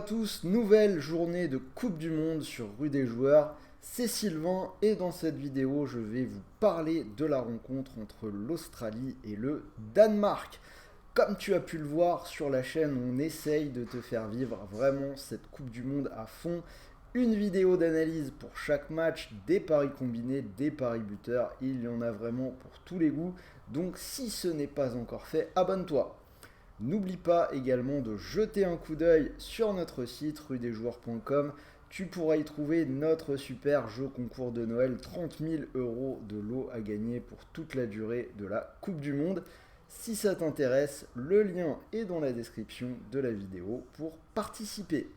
tous, nouvelle journée de Coupe du Monde sur Rue des Joueurs. C'est Sylvain et dans cette vidéo, je vais vous parler de la rencontre entre l'Australie et le Danemark. Comme tu as pu le voir sur la chaîne, on essaye de te faire vivre vraiment cette Coupe du Monde à fond. Une vidéo d'analyse pour chaque match, des paris combinés, des paris buteurs. Il y en a vraiment pour tous les goûts. Donc si ce n'est pas encore fait, abonne-toi. N'oublie pas également de jeter un coup d'œil sur notre site rudesjoueurs.com. Tu pourras y trouver notre super jeu concours de Noël, 30 000 € de lot à gagner pour toute la durée de la Coupe du Monde. Si ça t'intéresse, le lien est dans la description de la vidéo pour participer.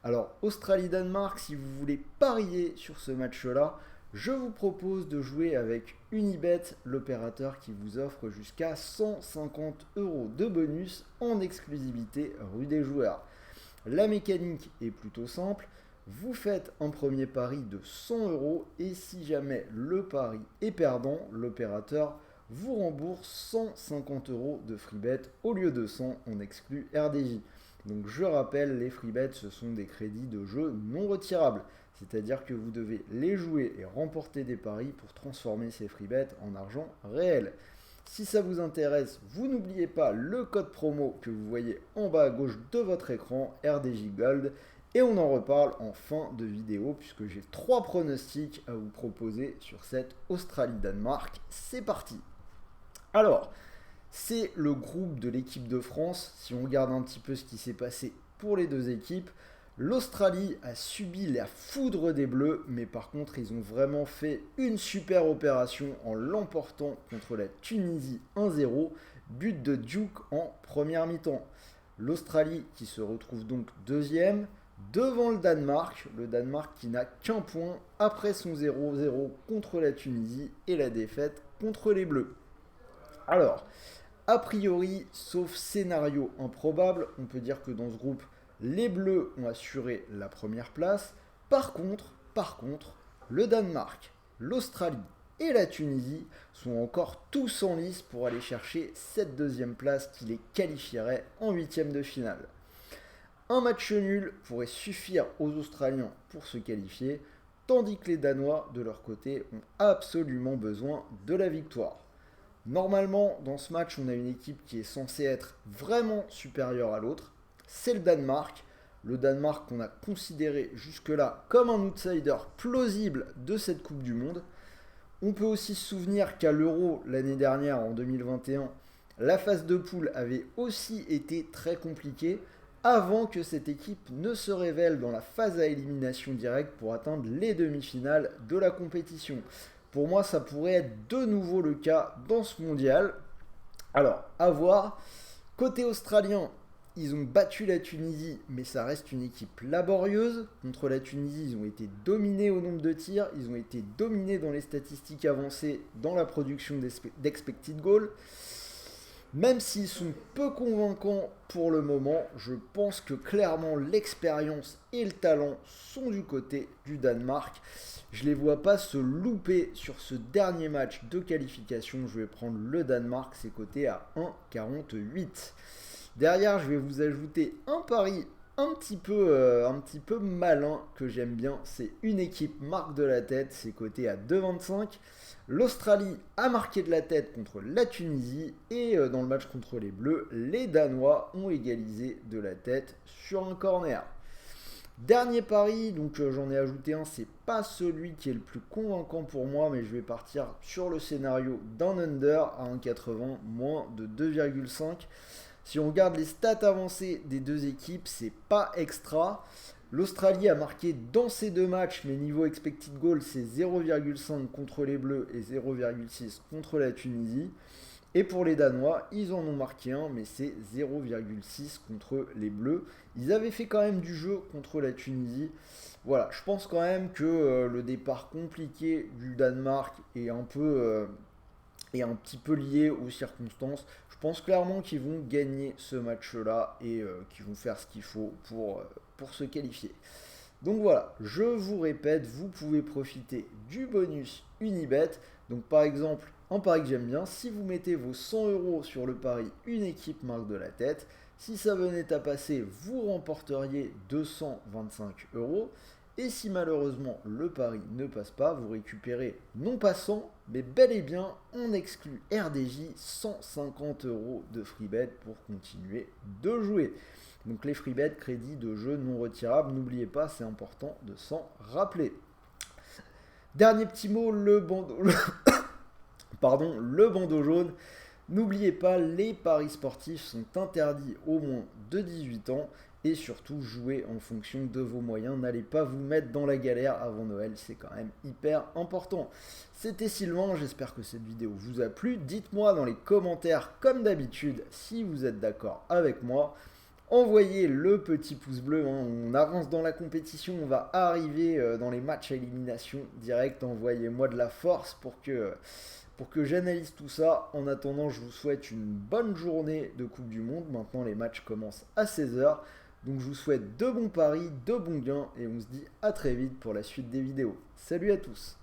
Alors, Australie-Danemark, si vous voulez parier sur ce match-là, je vous propose de jouer avec Unibet, l'opérateur qui vous offre jusqu'à 150 € de bonus en exclusivité rue des joueurs. La mécanique est plutôt simple. Vous faites un premier pari de 100 € et si jamais le pari est perdant, l'opérateur vous rembourse 150 € de freebet au lieu de 100, on exclut RDJ. Donc je rappelle, les freebets ce sont des crédits de jeu non retirables. C'est-à-dire que vous devez les jouer et remporter des paris pour transformer ces freebets en argent réel. Si ça vous intéresse, vous n'oubliez pas le code promo que vous voyez en bas à gauche de votre écran, RDJ Gold. Et on en reparle en fin de vidéo puisque j'ai 3 pronostics à vous proposer sur cette Australie-Danemark. C'est parti! Alors, c'est le groupe de l'équipe de France. Si on regarde un petit peu ce qui s'est passé pour les deux équipes, l'Australie a subi la foudre des Bleus, mais par contre, ils ont vraiment fait une super opération en l'emportant contre la Tunisie 1-0, but de Duke en première mi-temps. L'Australie qui se retrouve donc deuxième, devant le Danemark qui n'a qu'un point après son 0-0 contre la Tunisie et la défaite contre les Bleus. Alors, a priori, sauf scénario improbable, on peut dire que dans ce groupe, les Bleus ont assuré la première place. Par contre, le Danemark, l'Australie et la Tunisie sont encore tous en lice pour aller chercher cette deuxième place qui les qualifierait en huitième de finale. Un match nul pourrait suffire aux Australiens pour se qualifier, tandis que les Danois, de leur côté, ont absolument besoin de la victoire. Normalement, dans ce match, on a une équipe qui est censée être vraiment supérieure à l'autre. C'est le Danemark. Le Danemark qu'on a considéré jusque-là comme un outsider plausible de cette Coupe du Monde. On peut aussi se souvenir qu'à l'Euro l'année dernière, en 2021, la phase de poule avait aussi été très compliquée avant que cette équipe ne se révèle dans la phase à élimination directe pour atteindre les demi-finales de la compétition. Pour moi, ça pourrait être de nouveau le cas dans ce mondial. Alors, à voir. Côté australien, ils ont battu la Tunisie, mais ça reste une équipe laborieuse. Contre la Tunisie, ils ont été dominés au nombre de tirs, ils ont été dominés dans les statistiques avancées, dans la production d'expected goals. Même s'ils sont peu convaincants pour le moment, je pense que clairement l'expérience et le talent sont du côté du Danemark. Je ne les vois pas se louper sur ce dernier match de qualification. Je vais prendre le Danemark, c'est coté à 1,48. Derrière, je vais vous ajouter un pari un petit peu malin que j'aime bien. C'est une équipe marque de la tête, c'est coté à 2,25. L'Australie a marqué de la tête contre la Tunisie et dans le match contre les Bleus, les Danois ont égalisé de la tête sur un corner. Dernier pari, donc j'en ai ajouté un, c'est pas celui qui est le plus convaincant pour moi, mais je vais partir sur le scénario d'un under à 1,80, moins de 2,5. Si on regarde les stats avancées des deux équipes, c'est pas extra. L'Australie a marqué dans ces deux matchs, mais niveau expected goal, c'est 0,5 contre les Bleus et 0,6 contre la Tunisie. Et pour les Danois, ils en ont marqué un, mais c'est 0,6 contre les Bleus. Ils avaient fait quand même du jeu contre la Tunisie. Voilà, je pense quand même que le départ compliqué du Danemark est un petit peu lié aux circonstances. Je pense clairement qu'ils vont gagner ce match-là et qu'ils vont faire ce qu'il faut pour se qualifier. Donc voilà, je vous répète, vous pouvez profiter du bonus Unibet. Donc par exemple, un pari que j'aime bien, si vous mettez vos 100 € sur le pari une équipe marque de la tête, Si ça venait à passer, vous remporteriez 225 euros. Et si malheureusement le pari ne passe pas, vous récupérez non pas 100, mais bel et bien en exclut RDJ 150 euros de free bet pour continuer de jouer. Donc les free bet, crédits de jeu non retirables, n'oubliez pas, c'est important de s'en rappeler. Dernier petit mot, le bandeau jaune. N'oubliez pas, les paris sportifs sont interdits aux moins de 18 ans et surtout jouez en fonction de vos moyens. N'allez pas vous mettre dans la galère avant Noël, c'est quand même hyper important. C'était Sylvain, j'espère que cette vidéo vous a plu. Dites-moi dans les commentaires, comme d'habitude, si vous êtes d'accord avec moi. Envoyez le petit pouce bleu, hein. On avance dans la compétition, on va arriver dans les matchs à élimination directe. Envoyez-moi de la force pour que j'analyse tout ça. En attendant, je vous souhaite une bonne journée de Coupe du Monde. Maintenant, les matchs commencent à 16 h. Donc, je vous souhaite de bons paris, de bons gains. Et on se dit à très vite pour la suite des vidéos. Salut à tous!